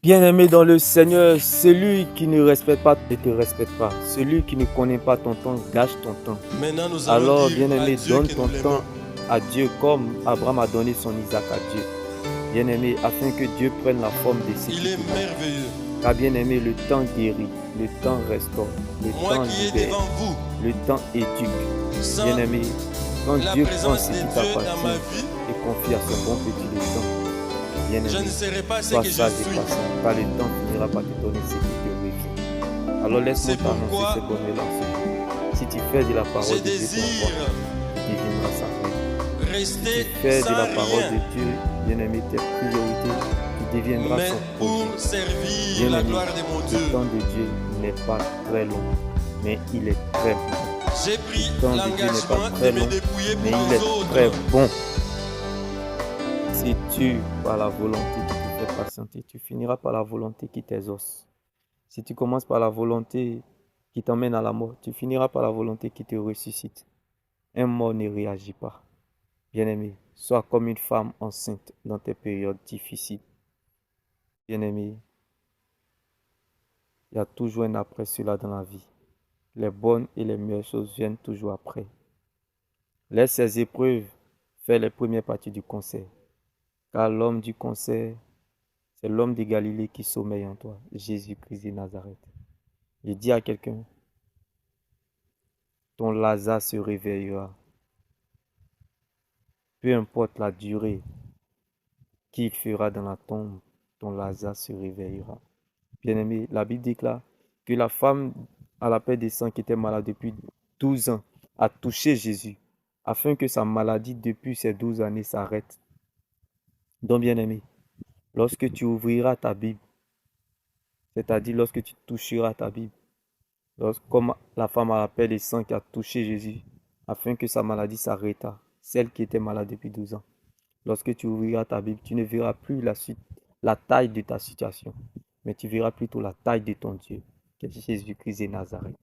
Bien-aimé dans le Seigneur, celui qui ne respecte pas ne te respecte pas. Celui qui ne connaît pas ton temps, gâche ton temps. Maintenant, nous allons Alors, dire à bien-aimé, Dieu donne que ton nous temps l'aimons. à Dieu comme Abraham a donné son Isaac à Dieu. Bien-aimé, afin que Dieu prenne la forme de ce Il qui est te manque. merveilleux. Car bien-aimé, le temps guérit, le temps restaure, le Moi temps qui est libère, devant vous, le temps éduque. sans Bien-aimé, quand la Dieu prend présence ce de qui Dieu dans ma t'appartient vie, et confie à son bon petit le temps, je ne bien-aimé, serai pas ce sois que je sage et suis. patient, car le temps finira par te donner ce qui te revient. Alors laisse-moi C'est t'annoncer pourquoi ces bonnes-là. Si tu fais de la je parole de Dieu ton roi, désire tu deviendras sa reine. Si tu rester fais de sans la parole rien, de Dieu, bien-aimé, tes priorités, tu deviendras mais son projet. pour servir la Bien-aimé, gloire de mon le Dieu. temps de Dieu n'est pas très long, mais il est très bon. J'ai pris Le temps de Dieu n'est pas l'engagement très de me long, dépouiller mais pour il les est très autres. bon. Si tu, par la volonté qui te fait patienter, tu finiras par la volonté qui t'exauce. Si tu commences par la volonté qui t'emmène à la mort, tu finiras par la volonté qui te ressuscite. Un mort ne réagit pas. Bien-aimé, sois comme une femme enceinte dans tes périodes difficiles. Bien-aimé, il y a toujours un après cela dans la vie. Les bonnes et les meilleures choses viennent toujours après. Laisse ces épreuves faire les premières parties du concert. Car l'homme du concert, c'est l'homme de Galilée qui sommeille en toi, Jésus-Christ de Nazareth. Je dis à quelqu'un, ton Lazare se réveillera. Peu importe la durée qu'il fera dans la tombe, ton Lazare se réveillera. Bien-aimé, la Bible déclare que la femme à la paix des sangs qui était malade depuis 12 ans a touché Jésus afin que sa maladie depuis ces 12 années s'arrête. Donc, bien-aimé, lorsque tu ouvriras ta Bible, c'est-à-dire lorsque tu toucheras ta Bible, comme la femme à la paix des sangs qui a touché Jésus afin que sa maladie s'arrêta, celle qui était malade depuis 12 ans. Lorsque tu ouvriras ta Bible, tu ne verras plus la taille de ta situation, mais tu verras plutôt la taille de ton Dieu, qui est Jésus-Christ de Nazareth.